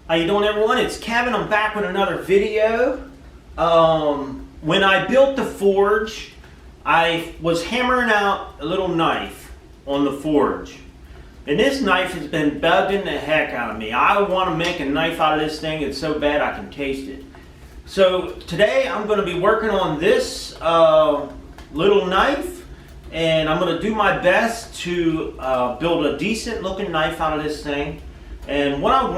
How you doing, everyone? It's Kevin. I'm back with another video. When I built the forge, I was hammering out a little knife on the forge. And this knife has been bugging the heck out of me. I want to make a knife out of this thing. It's so bad I can taste it. So today I'm going to be working on this little knife. And I'm going to do my best to build a decent looking knife out of this thing. And what I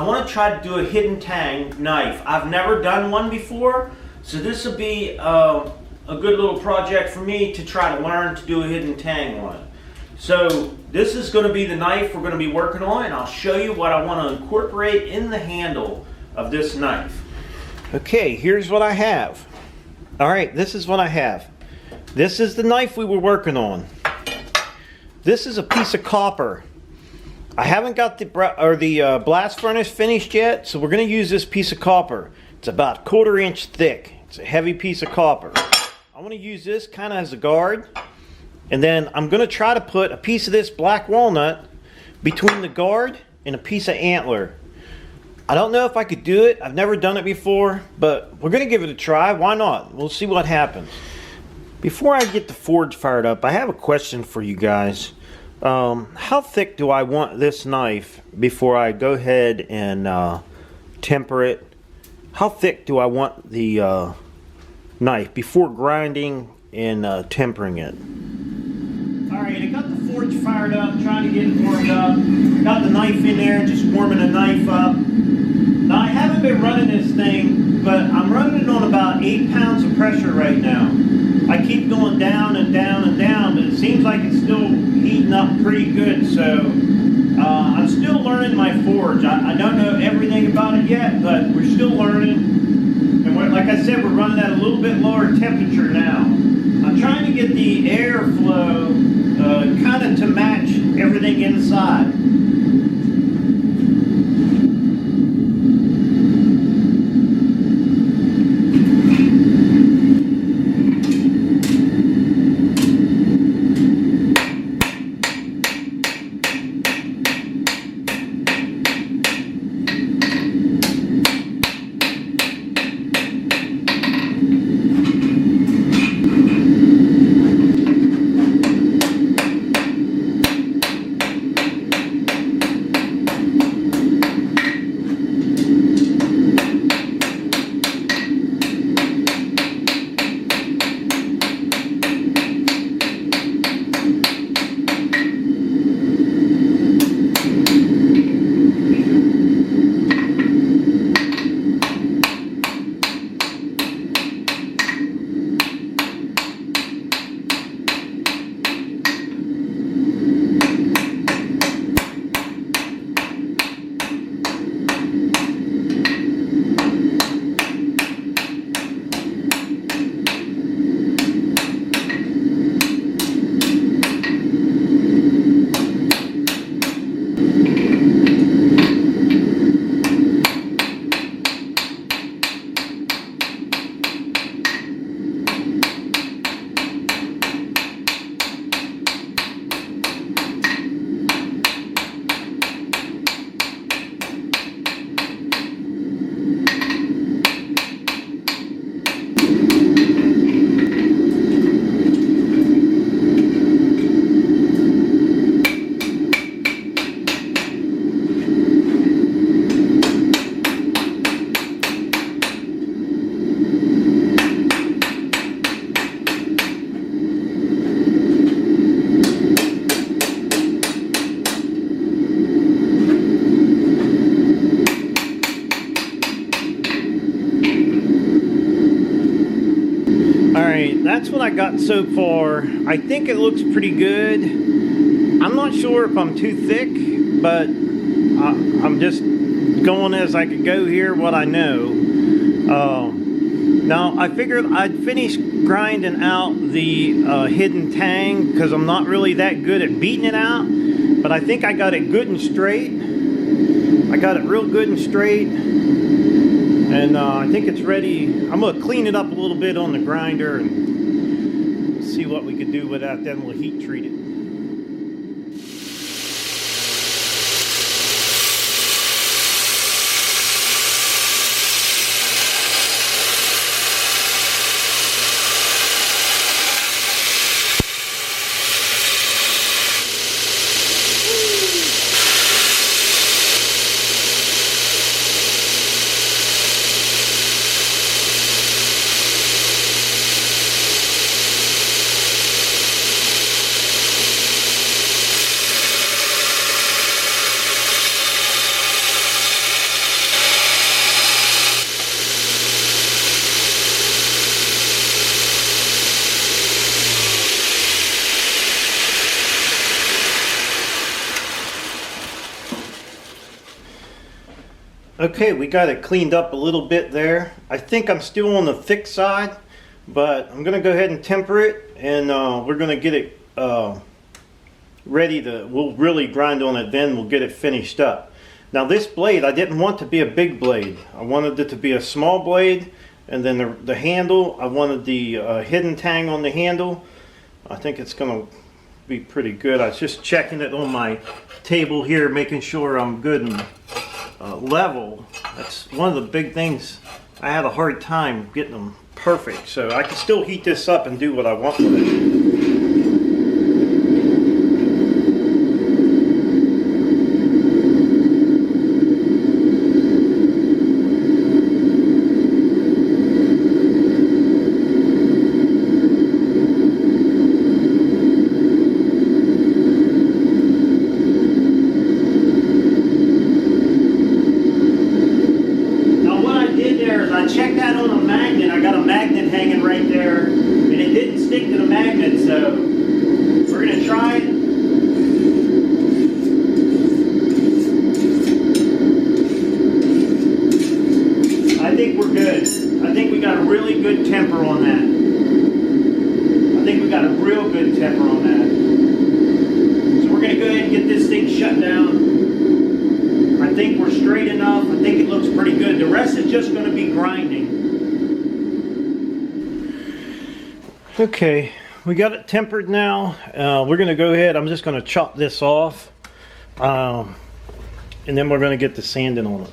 want to try to do a hidden tang knife. I've never done one before, so this will be a good little project for me to try to learn to do a hidden tang one. So this is going to be the knife we're going to be working on, and I'll show you what I want to incorporate in the handle of this knife. Okay, here's what I have. Alright, this is what I have. This is the knife we were working on. This is a piece of copper. I haven't got the blast furnace finished yet, so we're going to use this piece of copper. It's about 1/4 inch thick. It's a heavy piece of copper. I want to use this kind of as a guard, and then I'm going to try to put a piece of this black walnut between the guard and a piece of antler. I don't know if I could do it. I've never done it before, but we're going to give it a try. Why not? We'll see what happens. Before I get the forge fired up, I have a question for you guys. How thick do I want this knife before I go ahead and temper it? How thick do I want the knife before grinding and tempering it? Alright, I got the forge fired up, trying to get it warmed up. Got the knife in there, just warming the knife up. Now I haven't been running this thing, but I'm running it on about 8 pounds of pressure right now. I keep going down and down and down, but it seems like it's still heating up pretty good, so I'm still learning my forge. I don't know everything about it yet, but we're still learning. And like I said, we're running at a little bit lower temperature now. I'm trying to get the airflow kind of to match everything inside. That's what I got so far. I think it looks pretty good. I'm not sure if I'm too thick, but I'm just going as I could go here, what I know. Now I figured I'd finish grinding out the hidden tang because I'm not really that good at beating it out, but I think I got it good and straight. I got it real good and straight, and I think it's ready. I'm going to clean it up a little bit on the grinder and see what we could do with that, then we'll heat treat it. Okay, we got it cleaned up a little bit there. I think I'm still on the thick side, but I'm gonna go ahead and temper it, and we're gonna get it ready to, we'll really grind on it, then we'll get it finished up. Now this blade, I didn't want to be a big blade. I wanted it to be a small blade, and then the handle, I wanted the hidden tang on the handle. I think it's gonna be pretty good. I was just checking it on my table here, making sure I'm good and level. That's one of the big things. I had a hard time getting them perfect, so I can still heat this up and do what I want with it. Check that on a magnet. I got a magnet hanging right there, and it didn't stick to the magnet, so we're going to try it. I think we're good. I think we got a really good temper on that. I think we got a real good temper on that. So we're going to go ahead and get this thing shut down. I think we're straight enough. I think it looks pretty good. The rest is just going to be grinding. Okay, we got it tempered now. We're going to go ahead. I'm just going to chop this off. And then we're going to get the sanding on it.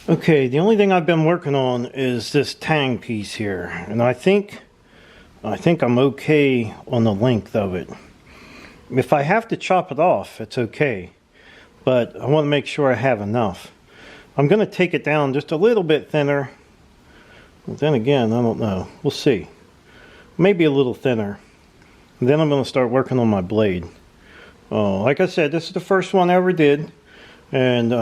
Okay, the only thing I've been working on is this tang piece here, and I think I'm okay on the length of it. If I have to chop it off, it's okay, but I want to make sure I have enough. I'm going to take it down just a little bit thinner. But then again, I don't know. We'll see. Maybe a little thinner. And then I'm going to start working on my blade. Like I said, this is the first one I ever did. And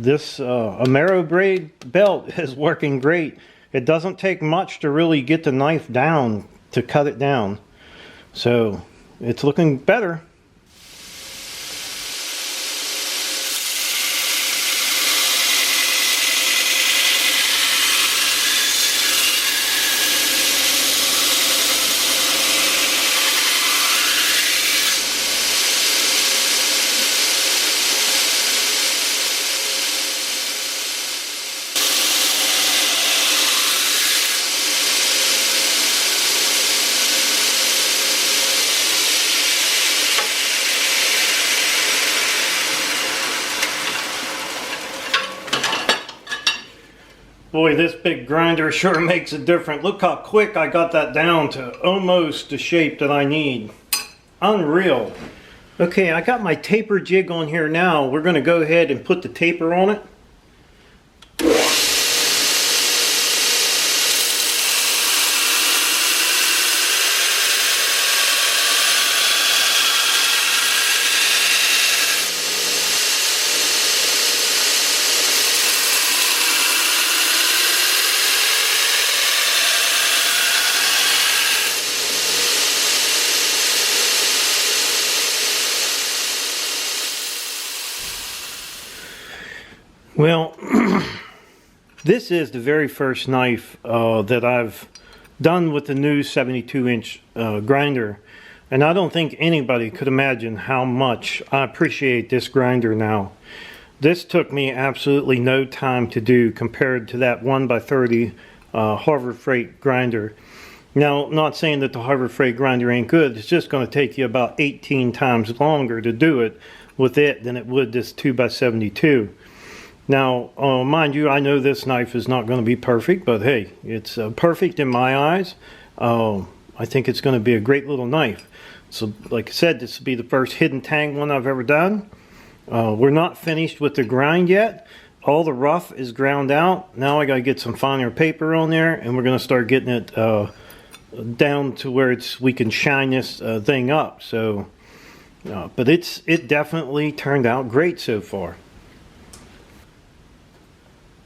this Amero braid belt is working great. It doesn't take much to really get the knife down to cut it down. So it's looking better. Boy, this big grinder sure makes a difference. Look how quick I got that down to almost the shape that I need. Unreal. Okay, I got my taper jig on here now. We're going to go ahead and put the taper on it. Well, this is the very first knife that I've done with the new 72-inch grinder, and I don't think anybody could imagine how much I appreciate this grinder now. This took me absolutely no time to do compared to that 1x30 Harbor Freight grinder. Now, not saying that the Harbor Freight grinder ain't good, it's just going to take you about 18 times longer to do it with it than it would this 2x72. Now, mind you, I know this knife is not going to be perfect, but hey, it's perfect in my eyes. I think it's going to be a great little knife. So, like I said, this will be the first hidden tang one I've ever done. We're not finished with the grind yet. all the rough is ground out. Now I gotta get some finer paper on there, and we're gonna start getting it down to where we can shine this thing up. So, but it definitely turned out great so far.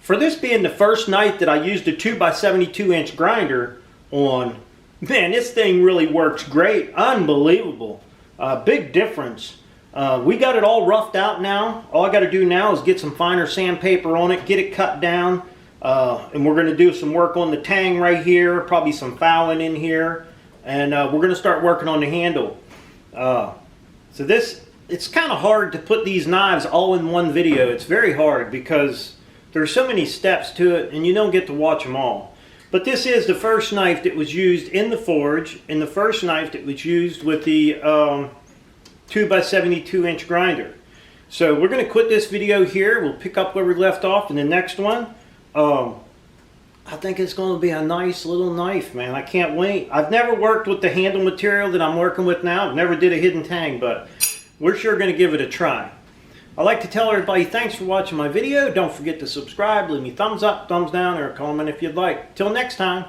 For this being the first night that I used a 2x72 grinder on, man, this thing really works great. Unbelievable. Big difference. We got it all roughed out now. All I got to do now is get some finer sandpaper on it, get it cut down, and we're going to do some work on the tang right here, probably some fouling in here, and we're going to start working on the handle. So it's kind of hard to put these knives all in one video. It's very hard because there's so many steps to it, and you don't get to watch them all. But this is the first knife that was used in the forge, and the first knife that was used with the 2x72 grinder. So we're going to quit this video here. We'll pick up where we left off in the next one. I think it's going to be a nice little knife, man. I can't wait. I've never worked with the handle material that I'm working with now. I've never did a hidden tang, but we're sure going to give it a try. I'd like to tell everybody thanks for watching my video. Don't forget to subscribe, leave me thumbs up, thumbs down, or a comment if you'd like. Till next time.